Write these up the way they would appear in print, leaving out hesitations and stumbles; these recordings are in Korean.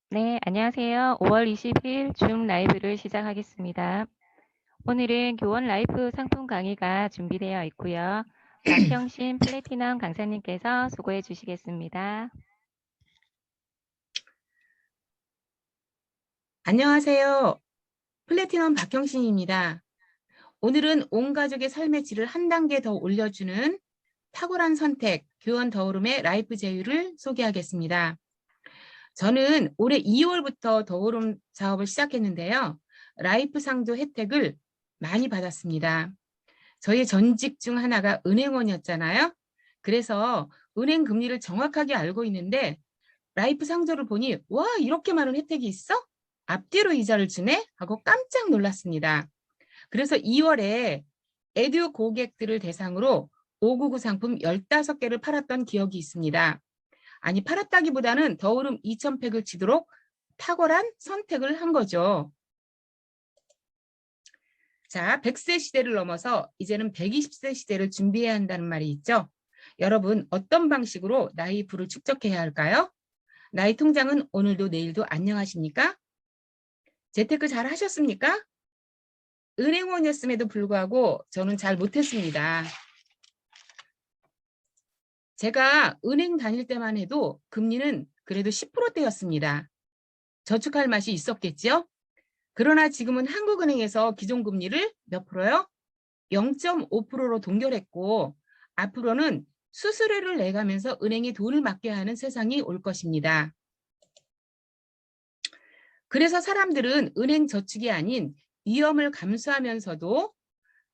네, 안녕하세요. 5월 20일 줌 라이브를 시작하겠습니다. 오늘은 교원 라이프 상품 강의가 준비되어 있고요. 박형신 플래티넘 강사님께서 수고해 주시겠습니다. 안녕하세요. 플래티넘 박형신입니다. 오늘은 온 가족의 삶의 질을 한 단계 더 올려주는 탁월한 선택, 교원 더오름의 라이프 제휴를 소개하겠습니다. 저는 올해 2월부터 더오름 사업을 시작했는데요. 라이프 상조 혜택을 많이 받았습니다. 저희 전직 중 하나가 은행원이었잖아요. 그래서 은행 금리를 정확하게 알고 있는데 라이프 상조를 보니 와, 이렇게 많은 혜택이 있어? 앞뒤로 이자를 주네? 하고 깜짝 놀랐습니다. 그래서 2월에 에듀 고객들을 대상으로 599 상품 15개를 팔았던 기억이 있습니다. 아니, 팔았다기보다는 더오름 2000팩을 치도록 탁월한 선택을 한 거죠. 자, 100세 시대를 넘어서 이제는 120세 시대를 준비해야 한다는 말이 있죠. 여러분, 어떤 방식으로 나이 부를 축적해야 할까요? 나이 통장은 오늘도 내일도 안녕하십니까? 재테크 잘 하셨습니까? 은행원이었음에도 불구하고 저는 잘 못했습니다. 제가 은행 다닐 때만 해도 금리는 그래도 10%대였습니다. 저축할 맛이 있었겠죠? 그러나 지금은 한국은행에서 기존금리를 몇 프로요? 0.5%로 동결했고 앞으로는 수수료를 내가면서 은행에 돈을 맡겨야 하는 세상이 올 것입니다. 그래서 사람들은 은행 저축이 아닌 위험을 감수하면서도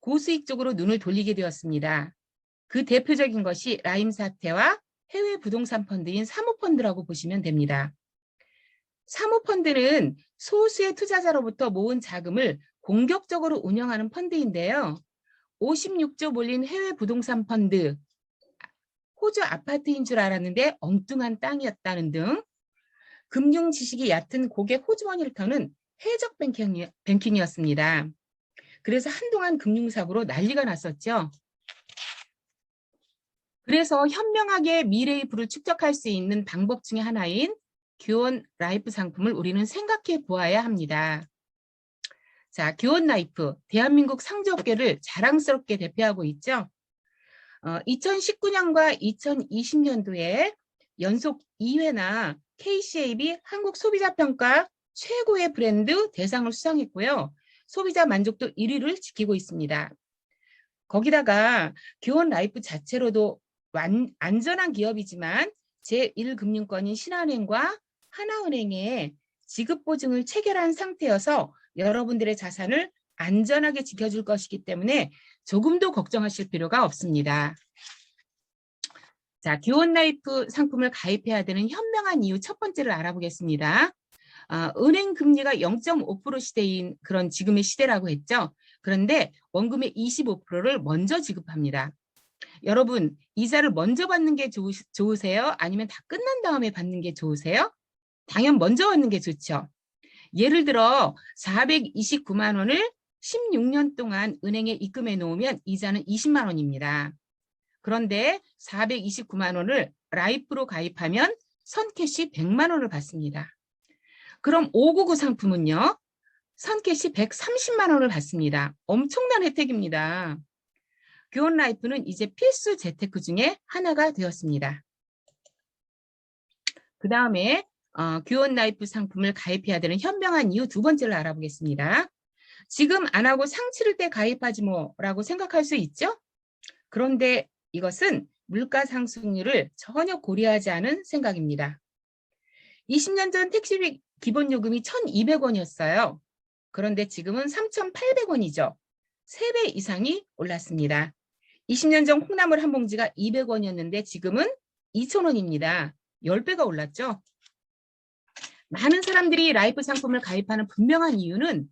고수익 쪽으로 눈을 돌리게 되었습니다. 그 대표적인 것이 라임 사태와 해외 부동산 펀드인 사모펀드라고 보시면 됩니다. 사모펀드는 소수의 투자자로부터 모은 자금을 공격적으로 운영하는 펀드인데요. 56조 몰린 해외 부동산 펀드, 호주 아파트인 줄 알았는데 엉뚱한 땅이었다는 등 금융 지식이 얕은 고객 호주머니를 터는 해적 뱅킹이었습니다. 그래서 한동안 금융사고로 난리가 났었죠. 그래서 현명하게 미래의 부를 축적할 수 있는 방법 중에 하나인 교원 라이프 상품을 우리는 생각해 보아야 합니다. 자, 교원 라이프, 대한민국 상조업계를 자랑스럽게 대표하고 있죠. 2019년과 2020년도에 연속 2회나 KCAB 한국소비자평가 최고의 브랜드 대상을 수상했고요. 소비자 만족도 1위를 지키고 있습니다. 거기다가 교원 라이프 자체로도 안전한 기업이지만 제1금융권인 신한은행과 하나은행에 지급보증을 체결한 상태여서 여러분들의 자산을 안전하게 지켜줄 것이기 때문에 조금도 걱정하실 필요가 없습니다. 자, 교원 라이프 상품을 가입해야 되는 현명한 이유 첫 번째를 알아보겠습니다. 은행 금리가 0.5% 시대인 그런 지금의 시대라고 했죠. 그런데 원금의 25%를 먼저 지급합니다. 여러분, 이자를 먼저 받는 게 좋으세요? 아니면 다 끝난 다음에 받는 게 좋으세요? 당연 먼저 받는 게 좋죠. 예를 들어 429만 원을 16년 동안 은행에 입금해 놓으면 이자는 20만 원입니다. 그런데 429만 원을 라이프로 가입하면 선캐시 100만 원을 받습니다. 그럼 599 상품은요? 선캐시 130만 원을 받습니다. 엄청난 혜택입니다. 교원 라이프는 이제 필수 재테크 중에 하나가 되었습니다. 그 다음에 교원 라이프 상품을 가입해야 되는 현명한 이유 두 번째를 알아보겠습니다. 지금 안 하고 상 치를 때 가입하지 뭐라고 생각할 수 있죠? 그런데 이것은 물가 상승률을 전혀 고려하지 않은 생각입니다. 20년 전 택시비 기본요금이 1,200원이었어요. 그런데 지금은 3,800원이죠. 3배 이상이 올랐습니다. 20년 전 콩나물 한 봉지가 200원이었는데 지금은 2,000원입니다. 10배가 올랐죠. 많은 사람들이 라이프 상품을 가입하는 분명한 이유는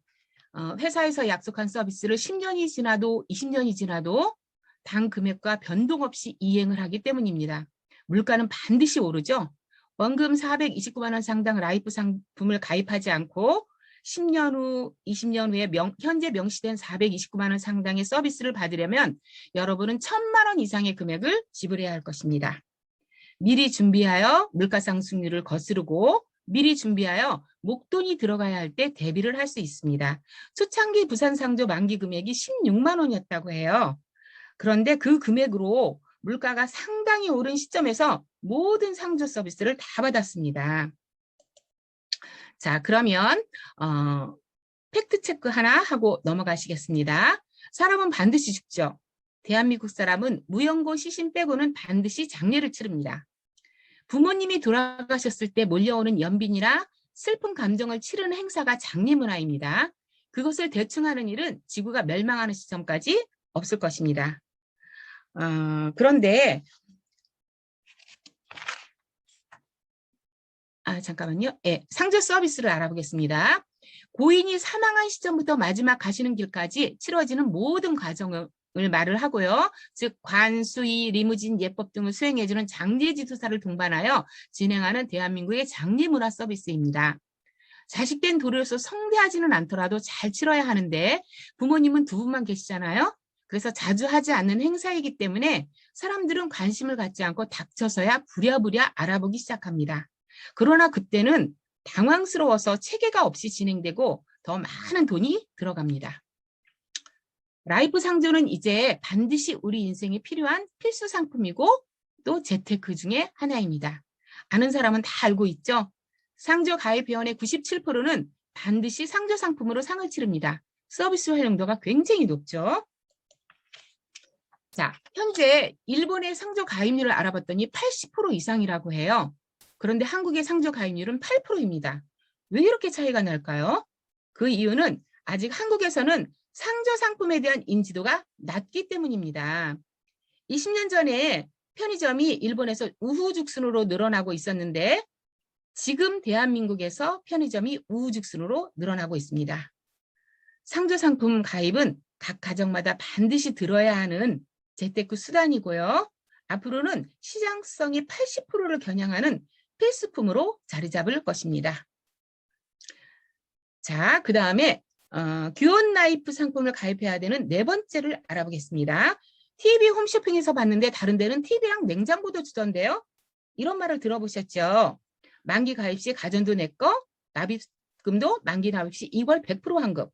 회사에서 약속한 서비스를 10년이 지나도 20년이 지나도 당 금액과 변동 없이 이행을 하기 때문입니다. 물가는 반드시 오르죠. 원금 429만 원 상당 라이프 상품을 가입하지 않고 10년 후, 20년 후에 현재 명시된 429만 원 상당의 서비스를 받으려면 여러분은 1,000만 원 이상의 금액을 지불해야 할 것입니다. 미리 준비하여 물가 상승률을 거스르고 미리 준비하여 목돈이 들어가야 할 때 대비를 할 수 있습니다. 초창기 부산 상조 만기 금액이 16만 원이었다고 해요. 그런데 그 금액으로 물가가 상당히 오른 시점에서 모든 상조 서비스를 다 받았습니다. 자, 그러면 팩트 체크 하나 하고 넘어가시겠습니다. 사람은 반드시 죽죠. 대한민국 사람은 무연고 시신 빼고는 반드시 장례를 치릅니다. 부모님이 돌아가셨을 때 몰려오는 연빈이나 슬픈 감정을 치르는 행사가 장례 문화입니다. 그것을 대충 하는 일은 지구가 멸망하는 시점까지 없을 것입니다. 그런데 잠깐만요. 상조 서비스를 알아보겠습니다. 고인이 사망한 시점부터 마지막 가시는 길까지 치러지는 모든 과정을 말을 하고요. 즉 관수의, 리무진, 예법 등을 수행해주는 장례지도사를 동반하여 진행하는 대한민국의 장례문화 서비스입니다. 자식된 도리로서 성대하지는 않더라도 잘 치러야 하는데 부모님은 두 분만 계시잖아요. 그래서 자주 하지 않는 행사이기 때문에 사람들은 관심을 갖지 않고 닥쳐서야 부랴부랴 알아보기 시작합니다. 그러나 그때는 당황스러워서 체계가 없이 진행되고 더 많은 돈이 들어갑니다. 라이프 상조는 이제 반드시 우리 인생에 필요한 필수 상품이고 또 재테크 중에 하나입니다. 아는 사람은 다 알고 있죠? 상조 가입 회원의 97%는 반드시 상조 상품으로 상을 치릅니다. 서비스 활용도가 굉장히 높죠. 자, 현재 일본의 상조 가입률을 알아봤더니 80% 이상이라고 해요. 그런데 한국의 상조 가입률은 8%입니다. 왜 이렇게 차이가 날까요? 그 이유는 아직 한국에서는 상조 상품에 대한 인지도가 낮기 때문입니다. 20년 전에 편의점이 일본에서 우후죽순으로 늘어나고 있었는데 지금 대한민국에서 편의점이 우후죽순으로 늘어나고 있습니다. 상조 상품 가입은 각 가정마다 반드시 들어야 하는 재테크 수단이고요. 앞으로는 시장성이 80%를 겨냥하는 필수품으로 자리 잡을 것입니다. 자, 그 다음에 규원 라이프 상품을 가입해야 되는 네 번째를 알아보겠습니다. TV 홈쇼핑에서 봤는데 다른 데는 TV랑 냉장고도 주던데요. 이런 말을 들어보셨죠? 만기 가입 시 가전도 내 거, 납입금도 만기 납입 시 2월 100% 환급.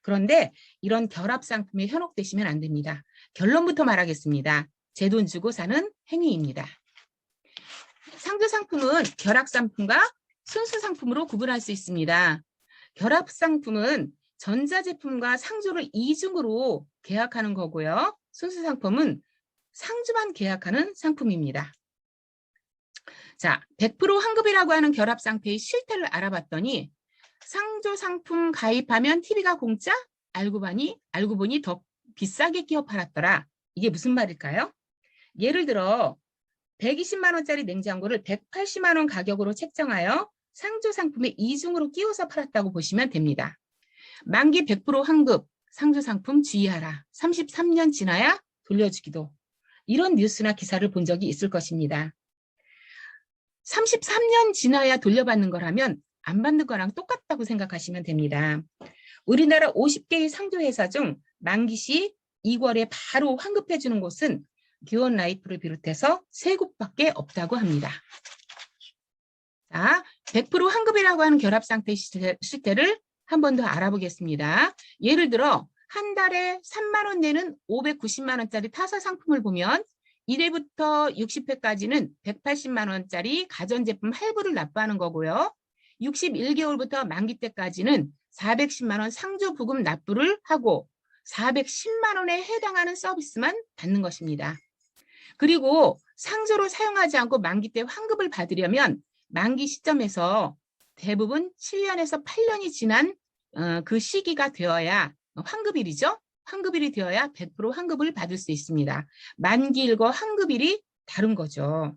그런데 이런 결합 상품에 현혹되시면 안 됩니다. 결론부터 말하겠습니다. 제 돈 주고 사는 행위입니다. 상조 상품은 결합 상품과 순수 상품으로 구분할 수 있습니다. 결합 상품은 전자제품과 상조를 이중으로 계약하는 거고요. 순수 상품은 상조만 계약하는 상품입니다. 자, 100% 환급이라고 하는 결합 상태의 실태를 알아봤더니 상조 상품 가입하면 TV가 공짜? 알고 보니 더 비싸게 끼워 팔았더라. 이게 무슨 말일까요? 예를 들어 120만 원짜리 냉장고를 180만 원 가격으로 책정하여 상조 상품에 이중으로 끼워서 팔았다고 보시면 됩니다. 만기 100% 환급, 상조 상품 주의하라. 33년 지나야 돌려주기도. 이런 뉴스나 기사를 본 적이 있을 것입니다. 33년 지나야 돌려받는 거라면 안 받는 거랑 똑같다고 생각하시면 됩니다. 우리나라 50개의 상조회사 중 만기 시 2월에 바로 환급해 주는 곳은 규원 라이프를 비롯해서 3곳밖에 없다고 합니다. 자, 100% 환급이라고 하는 결합 상태 실태를 한 번 더 알아보겠습니다. 예를 들어 한 달에 3만 원 내는 590만 원짜리 타사 상품을 보면 1회부터 60회까지는 180만 원짜리 가전제품 할부를 납부하는 거고요. 61개월부터 만기 때까지는 410만 원 상조 부금 납부를 하고 410만 원에 해당하는 서비스만 받는 것입니다. 그리고 상조로 사용하지 않고 만기 때 환급을 받으려면 만기 시점에서 대부분 7년에서 8년이 지난 그 시기가 되어야 환급일이죠. 환급일이 되어야 100% 환급을 받을 수 있습니다. 만기일과 환급일이 다른 거죠.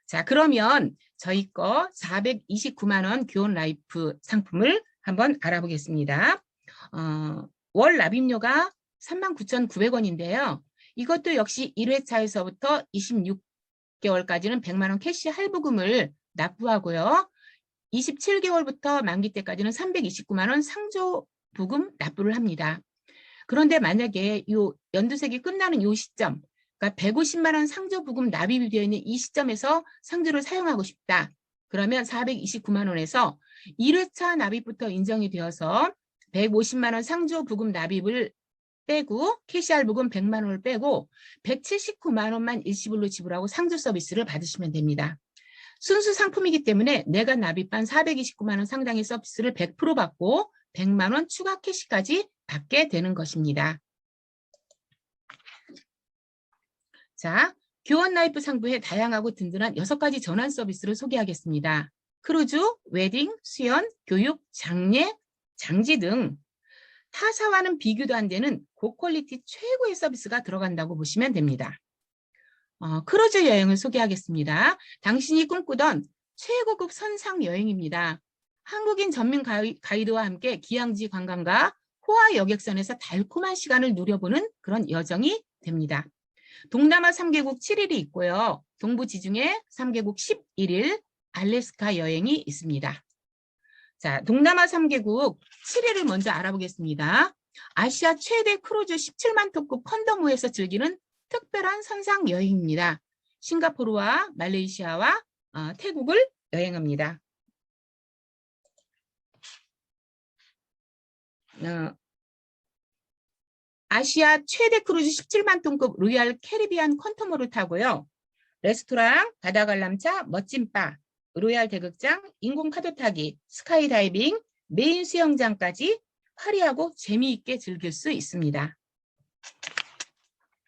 자, 그러면 저희 거 429만 원 규원 라이프 상품을 한번 알아보겠습니다. 월 납입료가 39,900원인데요. 이것도 역시 1회차에서부터 26개월까지는 100만 원 캐시 할부금을 납부하고요. 27개월부터 만기 때까지는 329만 원 상조 부금 납부를 합니다. 그런데 만약에 이 연두색이 끝나는 이 시점, 그러니까 150만 원 상조 부금 납입이 되어 있는 이 시점에서 상조를 사용하고 싶다. 그러면 429만 원에서 1회차 납입부터 인정이 되어서 150만 원 상조 부금 납입을 빼고 KCR 부금 100만 원을 빼고 179만 원만 일시불로 지불하고 상조 서비스를 받으시면 됩니다. 순수 상품이기 때문에 내가 납입한 429만 원 상당의 서비스를 100% 받고 100만 원 추가 캐시까지 받게 되는 것입니다. 자, 교원 라이프 상부의 다양하고 든든한 6가지 전환 서비스를 소개하겠습니다. 크루즈, 웨딩, 수연, 교육, 장례, 장지 등 타사와는 비교도 안 되는 고퀄리티 최고의 서비스가 들어간다고 보시면 됩니다. 크루즈 여행을 소개하겠습니다. 당신이 꿈꾸던 최고급 선상 여행입니다. 한국인 전민 가이드와 함께 기항지 관광과 호화 여객선에서 달콤한 시간을 누려보는 그런 여정이 됩니다. 동남아 3개국 7일이 있고요. 동부 지중해 3개국 11일 알래스카 여행이 있습니다. 자, 동남아 3개국 7일을 먼저 알아보겠습니다. 아시아 최대 크루즈 17만 톤급 컨더무에서 즐기는 특별한 선상 여행입니다. 싱가포르와 말레이시아와 태국을 여행합니다. 아시아 최대 크루즈 17만 톤급 로얄 캐리비안 컨터모를 타고요. 레스토랑, 바다 관람차, 멋진 바, 로얄 대극장, 인공 파도 타기, 스카이다이빙, 메인 수영장까지 화려하고 재미있게 즐길 수 있습니다.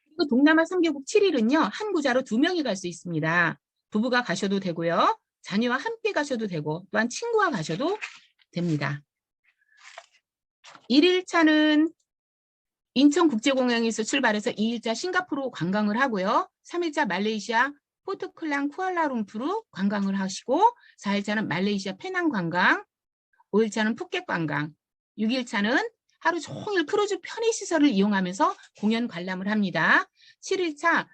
그리고 동남아 3개국 7일은요. 한 구자로 2명이 갈 수 있습니다. 부부가 가셔도 되고요. 자녀와 함께 가셔도 되고 또한 친구와 가셔도 됩니다. 1일차는 인천국제공항에서 출발해서 2일차 싱가포르 관광을 하고요. 3일차 말레이시아 포트클랑 쿠알라룸푸르 관광을 하시고 4일차는 말레이시아 페낭 관광, 5일차는 푸켓 관광, 6일차는 하루 종일 크루즈 편의시설을 이용하면서 공연 관람을 합니다. 7일차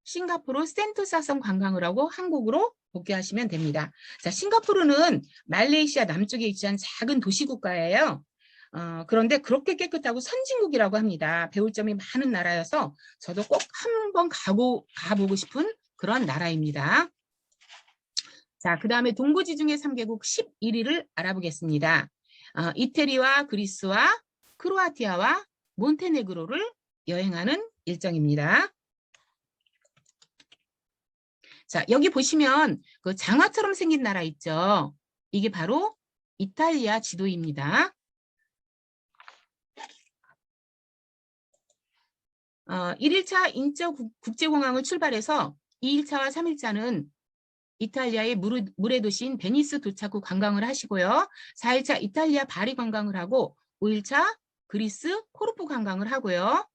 싱가포르 센토사성 관광을 하고 한국으로 복귀하시면 됩니다. 자, 싱가포르는 말레이시아 남쪽에 위치한 작은 도시국가예요. 그런데 그렇게 깨끗하고 선진국이라고 합니다. 배울 점이 많은 나라여서 저도 꼭 한번 가보고 싶은 그런 나라입니다. 자, 그 다음에 동부지중해 3개국 11일을 알아보겠습니다. 이태리와 그리스와 크로아티아와 몬테네그로를 여행하는 일정입니다. 자, 여기 보시면 그 장화처럼 생긴 나라 있죠. 이게 바로 이탈리아 지도입니다. 1일차 인천국제공항을 출발해서 2일차와 3일차는 이탈리아의 물의 도시인 베니스 도착 후 관광을 하시고요. 4일차 이탈리아 바리 관광을 하고 5일차 그리스 코르푸 관광을 하고요.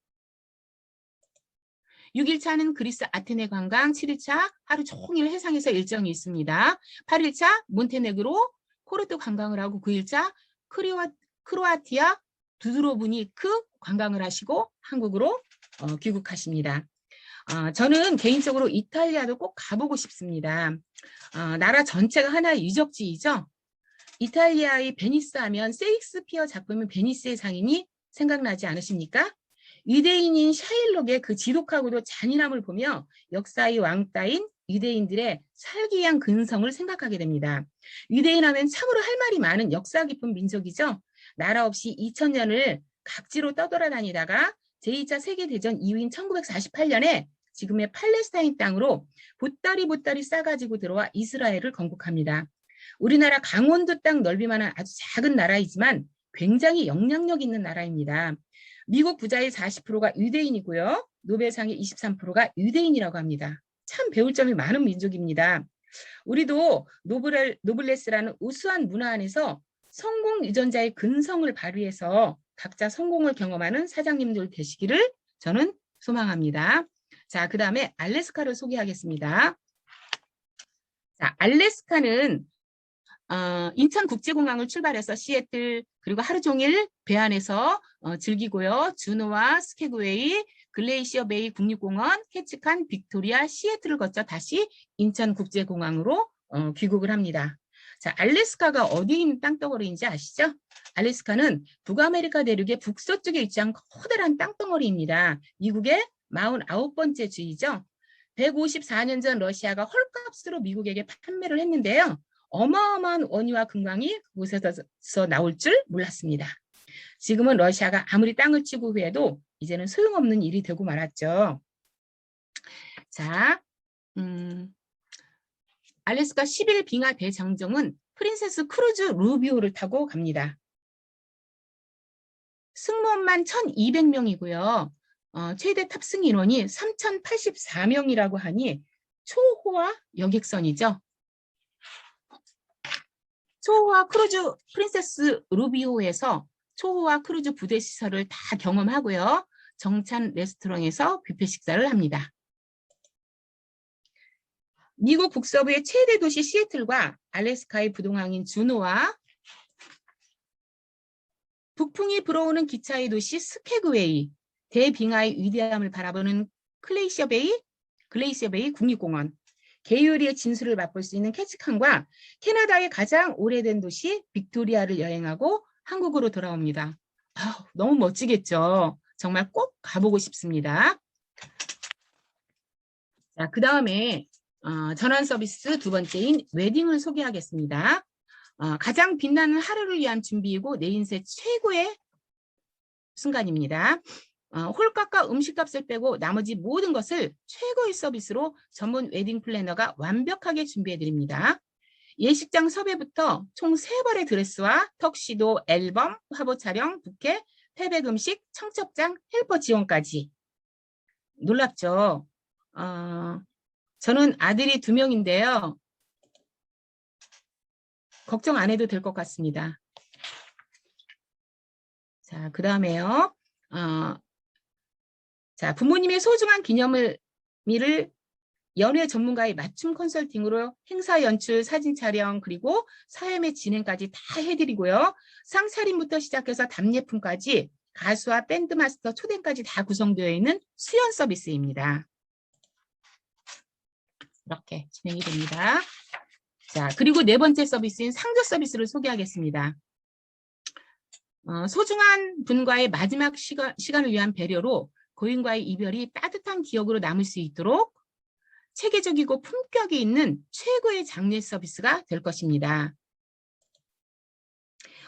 6일차는 그리스 아테네 관광, 7일차 하루 종일 해상에서 일정이 있습니다. 8일차 몬테네그로 코르투 관광을 하고 9일차 크로아티아 두드로브니크 관광을 하시고 한국으로 귀국하십니다. 저는 개인적으로 이탈리아도 꼭 가보고 싶습니다. 나라 전체가 하나의 유적지이죠. 이탈리아의 베니스 하면 세익스피어 작품인 베니스의 장인이 생각나지 않으십니까? 유대인인 샤일록의 그 지독하고도 잔인함을 보며 역사의 왕따인 유대인들의 살기 위한 근성을 생각하게 됩니다. 유대인 하면 참으로 할 말이 많은 역사 깊은 민족이죠. 나라 없이 2000년을 각지로 떠돌아다니다가 제2차 세계대전 이후인 1948년에 지금의 팔레스타인 땅으로 보따리 싸가지고 들어와 이스라엘을 건국합니다. 우리나라 강원도 땅 넓이만한 아주 작은 나라이지만 굉장히 영향력 있는 나라입니다. 미국 부자의 40%가 유대인이고요. 노벨상의 23%가 유대인이라고 합니다. 참 배울 점이 많은 민족입니다. 우리도 노블레스라는 우수한 문화 안에서 성공 유전자의 근성을 발휘해서 각자 성공을 경험하는 사장님들 되시기를 저는 소망합니다. 자, 그 다음에 알래스카를 소개하겠습니다. 자, 알래스카는 인천국제공항을 출발해서 시애틀 그리고 하루 종일 배 안에서 즐기고요. 주노와 스케그웨이, 글레이시어 베이 국립공원, 캐치칸, 빅토리아, 시애틀을 거쳐 다시 인천국제공항으로 귀국을 합니다. 자, 알래스카가 어디에 있는 땅덩어리인지 아시죠? 알래스카는 북아메리카 대륙의 북서쪽에 위치한 커다란 땅덩어리입니다. 미국의 49번째 주이죠. 154년 전 러시아가 헐값으로 미국에게 판매를 했는데요. 어마어마한 원유와 금광이 그곳에서 나올 줄 몰랐습니다. 지금은 러시아가 아무리 땅을 치고 후회도 이제는 소용없는 일이 되고 말았죠. 자, 알래스카 11 빙하 대장정은 프린세스 크루즈 루비오를 타고 갑니다. 승무원만 1,200명이고요. 최대 탑승 인원이 3,084명이라고 하니 초호화 여객선이죠. 초호화 크루즈 프린세스 루비오에서 초호화 크루즈 부대 시설을 다 경험하고요. 정찬 레스토랑에서 뷔페 식사를 합니다. 미국 북서부의 최대 도시 시애틀과 알래스카의 부동항인 주노와 북풍이 불어오는 기차의 도시 스케그웨이, 대빙하의 위대함을 바라보는 글레이셔 베이 국립공원, 개유리의 진수를 맛볼 수 있는 캐치칸과 캐나다의 가장 오래된 도시 빅토리아를 여행하고 한국으로 돌아옵니다. 너무 멋지겠죠? 정말 꼭 가보고 싶습니다. 자, 그 다음에 전환 서비스 두 번째인 웨딩을 소개하겠습니다. 가장 빛나는 하루를 위한 준비이고 내 인생 최고의 순간입니다. 홀값과 음식값을 빼고 나머지 모든 것을 최고의 서비스로 전문 웨딩 플래너가 완벽하게 준비해드립니다. 예식장 섭외부터 총 3벌의 드레스와 턱시도, 앨범, 화보 촬영, 부케, 패백 음식, 청첩장, 헬퍼 지원까지. 놀랍죠? 저는 아들이 2명인데요. 걱정 안 해도 될 것 같습니다. 자, 그 다음에요. 자, 부모님의 소중한 기념일을 연예 전문가의 맞춤 컨설팅으로 행사 연출, 사진 촬영, 그리고 사회매 진행까지 다 해드리고요. 상차림부터 시작해서 답례품까지 가수와 밴드 마스터, 초대까지 다 구성되어 있는 수연 서비스입니다. 이렇게 진행이 됩니다. 자, 그리고 4번째 서비스인 상조 서비스를 소개하겠습니다. 소중한 분과의 마지막 시간을 위한 배려로 고인과의 이별이 따뜻한 기억으로 남을 수 있도록 체계적이고 품격이 있는 최고의 장례 서비스가 될 것입니다.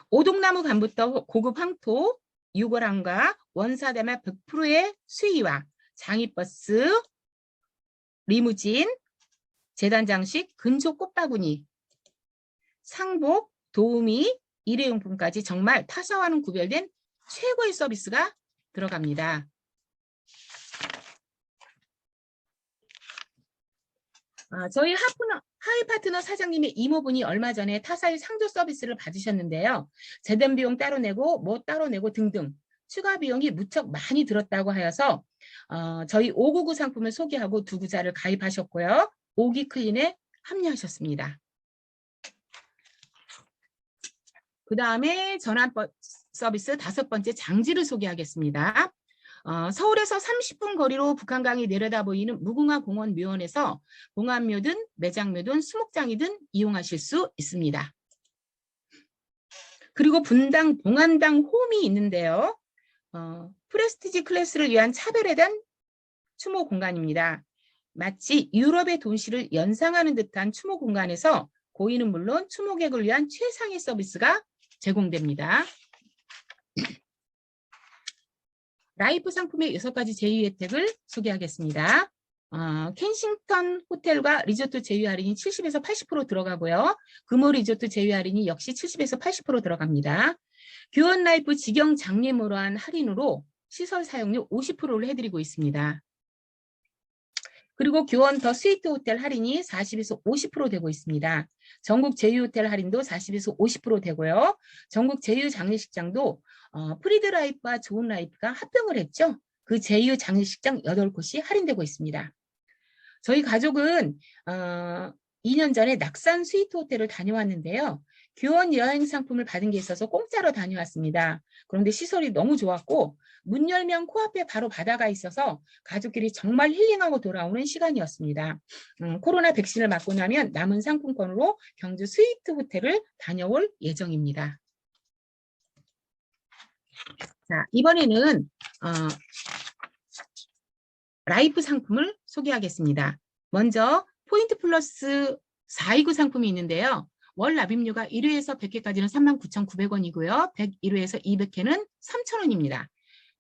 오동나무 감부터 고급 황토, 유골함과 원사대마 100%의 수의와 장의버스, 리무진, 재단 장식, 근조 꽃바구니, 상복, 도우미, 일회용품까지 정말 타사와는 구별된 최고의 서비스가 들어갑니다. 저희 하이 파트너 사장님의 이모분이 얼마 전에 타사의 상조 서비스를 받으셨는데요. 재단 비용 따로 내고 뭐 따로 내고 등등 추가 비용이 무척 많이 들었다고 하여서 저희 599 상품을 소개하고 2구자를 가입하셨고요. 오기클린에 합류하셨습니다. 그 다음에 전환 서비스 5번째 장지를 소개하겠습니다. 서울에서 30분 거리로 북한강이 내려다 보이는 무궁화 공원 묘원에서 봉안묘든 매장묘든 수목장이든 이용하실 수 있습니다. 그리고 분당 봉안당 홈이 있는데요. 프레스티지 클래스를 위한 차별화된 추모 공간입니다. 마치 유럽의 도시를 연상하는 듯한 추모 공간에서 고인은 물론 추모객을 위한 최상의 서비스가 제공됩니다. 라이프 상품의 6가지 제휴 혜택을 소개하겠습니다. 켄싱턴 호텔과 리조트 제휴 할인이 70에서 80% 들어가고요. 금호 리조트 제휴 할인이 역시 70에서 80% 들어갑니다. 교원 라이프 직영 장례모로 한 할인으로 시설 사용료 50%를 해드리고 있습니다. 그리고 교원 더 스위트 호텔 할인이 40에서 50% 되고 있습니다. 전국 제휴 호텔 할인도 40에서 50% 되고요. 전국 제휴 장례식장도 프리드 라이프와 좋은 라이프가 합병을 했죠. 그 제휴 장례식장 8곳이 할인되고 있습니다. 저희 가족은 2년 전에 낙산 스위트 호텔을 다녀왔는데요. 교원 여행 상품을 받은 게 있어서 공짜로 다녀왔습니다. 그런데 시설이 너무 좋았고 문 열면 코앞에 바로 바다가 있어서 가족끼리 정말 힐링하고 돌아오는 시간이었습니다. 코로나 백신을 맞고 나면 남은 상품권으로 경주 스위트 호텔을 다녀올 예정입니다. 자, 이번에는 라이프 상품을 소개하겠습니다. 먼저 포인트 플러스 429 상품이 있는데요. 월 납입료가 1회에서 100회까지는 39,900원이고요. 101회에서 200회는 3,000원입니다.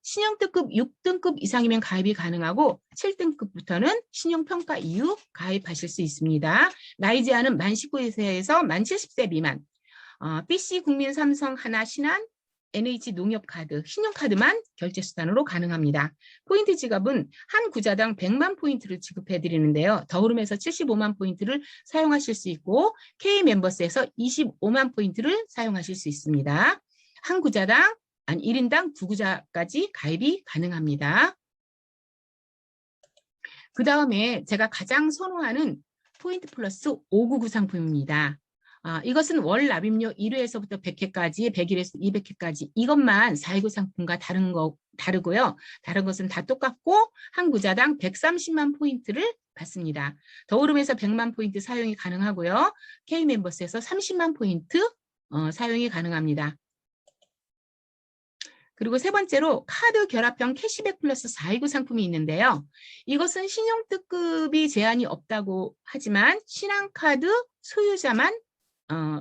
신용특급 6등급 이상이면 가입이 가능하고 7등급부터는 신용평가 이후 가입하실 수 있습니다. 나이 제한은 만 19세에서 만 70세 미만, PC 국민 삼성 하나 신한 NH 농협카드, 신용카드만 결제수단으로 가능합니다. 포인트 지급은 한 구자당 100만 포인트를 지급해드리는데요. 더오름에서 75만 포인트를 사용하실 수 있고 K멤버스에서 25만 포인트를 사용하실 수 있습니다. 한 구자당 1인당 2구자까지 가입이 가능합니다. 그 다음에 제가 가장 선호하는 포인트 플러스 599 상품입니다. 이것은 월 납입료 1회에서부터 100회까지, 100일에서 200회까지 이것만 429 상품과 다르고요. 다른 것은 다 똑같고 한 구자당 130만 포인트를 받습니다. 더오름에서 100만 포인트 사용이 가능하고요. K멤버스에서 30만 포인트 사용이 가능합니다. 그리고 세 번째로 카드 결합형 캐시백 플러스 429 상품이 있는데요. 이것은 신용특급이 제한이 없다고 하지만 신한카드 소유자만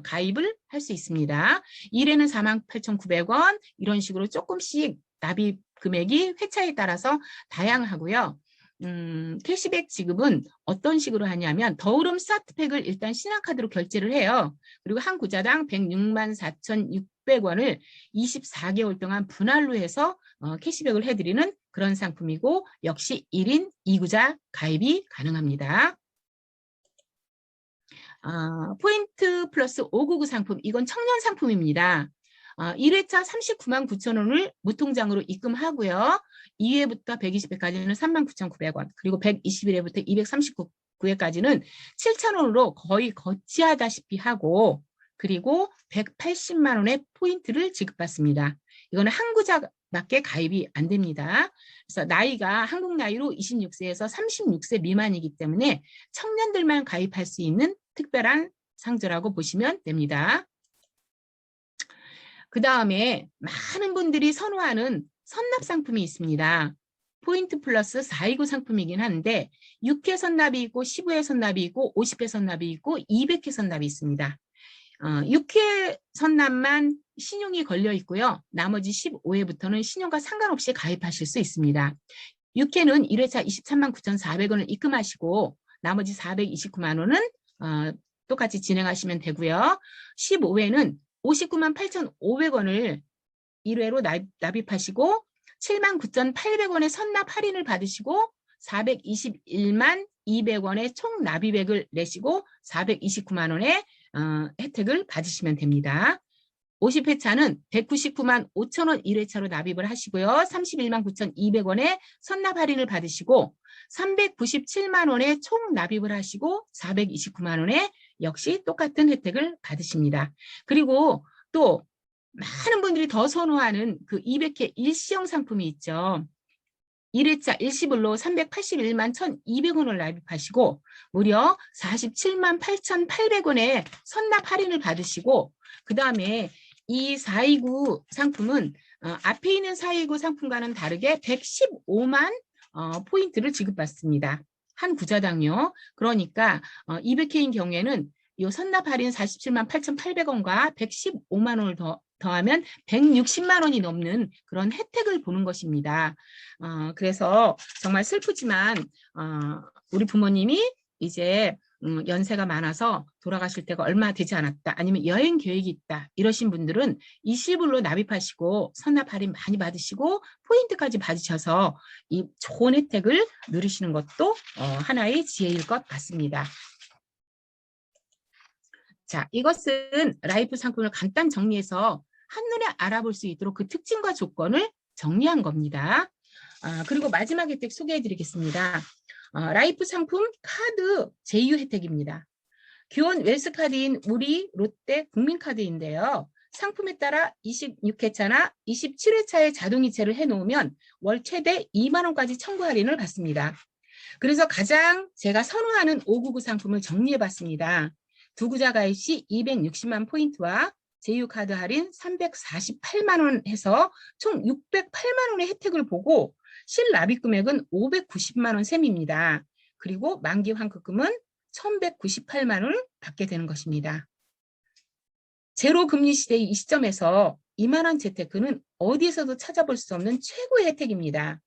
가입을 할 수 있습니다. 1회는 48,900원 이런 식으로 조금씩 납입 금액이 회차에 따라서 다양하고요. 캐시백 지급은 어떤 식으로 하냐면 더오름 스타트팩을 일단 신한카드로 결제를 해요. 그리고 한 구자당 106만 4,600원을 24개월 동안 분할로 해서 캐시백을 해드리는 그런 상품이고 역시 1인 2구자 가입이 가능합니다. 포인트 플러스 599 상품, 이건 청년 상품입니다. 1회차 39만 9천 원을 무통장으로 입금하고요. 2회부터 120회까지는 39,900원, 그리고 121회부터 239회까지는 7천 원으로 거의 거치하다시피 하고 그리고 180만 원의 포인트를 지급받습니다. 이거는 한구자밖에 가입이 안 됩니다. 그래서 나이가 한국 나이로 26세에서 36세 미만이기 때문에 청년들만 가입할 수 있는 특별한 상조라고 보시면 됩니다. 그 다음에 많은 분들이 선호하는 선납 상품이 있습니다. 포인트 플러스 429 상품이긴 한데 6회 선납이 있고 15회 선납이 있고 50회 선납이 있고 200회 선납이 있습니다. 6회 선납만 신용이 걸려 있고요. 나머지 15회부터는 신용과 상관없이 가입하실 수 있습니다. 6회는 1회차 23만 9,400원을 입금하시고 나머지 429만 원은 똑같이 진행하시면 되고요. 15회는 59만 8,500원을 1회로 납입하시고 7만 9,800원의 선납 할인을 받으시고 421만 200원의 총 납입액을 내시고 429만 원의 혜택을 받으시면 됩니다. 50회차는 199만 5천 원 1회차로 납입을 하시고요. 31만 9,200원의 선납 할인을 받으시고 397만 원의 총 납입을 하시고 429만 원의 역시 똑같은 혜택을 받으십니다. 그리고 또 많은 분들이 더 선호하는 그 200회 일시형 상품이 있죠. 1회차 일시불로 381만 1,200원을 납입하시고 무려 47만 8,800원의 선납 할인을 받으시고 그 다음에 이 429 상품은 앞에 있는 429 상품과는 다르게 115만 포인트를 지급받습니다. 한 구자당요. 그러니까 200회인 경우에는 이 선납 할인 47만 8,800원과 115만 원을 더하면 160만 원이 넘는 그런 혜택을 보는 것입니다. 그래서 정말 슬프지만 우리 부모님이 이제 연세가 많아서 돌아가실 때가 얼마 되지 않았다 아니면 여행 계획이 있다 이러신 분들은 일시불로 납입하시고 선납 할인 많이 받으시고 포인트까지 받으셔서 이 좋은 혜택을 누리시는 것도 하나의 지혜일 것 같습니다. 자, 이것은 라이프 상품을 간단 정리해서 한눈에 알아볼 수 있도록 그 특징과 조건을 정리한 겁니다. 그리고 마지막 혜택 소개해 드리겠습니다. 라이프 상품 카드 제휴 혜택입니다. 교원 웰스카드인 우리 롯데 국민카드인데요. 상품에 따라 26회차나 27회차에 자동이체를 해놓으면 월 최대 2만 원까지 청구 할인을 받습니다. 그래서 가장 제가 선호하는 599 상품을 정리해봤습니다. 두구자 가입 시 260만 포인트와 제휴카드 할인 348만 원 해서 총 608만 원의 혜택을 보고 실납입 금액은 590만 원 셈입니다. 그리고 만기 환급금은 1,198만 원을 받게 되는 것입니다. 제로 금리 시대의 이 시점에서 이만한 재테크는 어디에서도 찾아볼 수 없는 최고의 혜택입니다.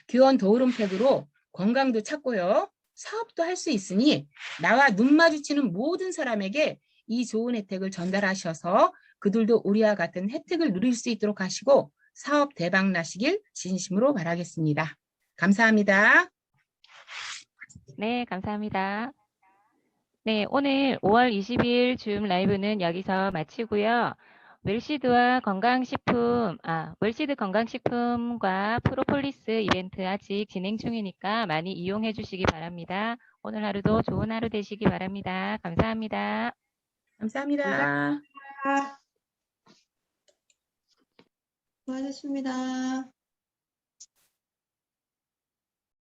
교원 도우름팩으로 건강도 찾고요. 사업도 할 수 있으니 나와 눈 마주치는 모든 사람에게 이 좋은 혜택을 전달하셔서 그들도 우리와 같은 혜택을 누릴 수 있도록 하시고 사업 대박 나시길 진심으로 바라겠습니다. 감사합니다. 네, 감사합니다. 네, 오늘 5월 20일 줌 라이브는 여기서 마치고요. 웰시드 건강식품과 프로폴리스 이벤트 아직 진행 중이니까 많이 이용해 주시기 바랍니다. 오늘 하루도 좋은 하루 되시기 바랍니다. 감사합니다. 감사합니다. 수고하셨습니다.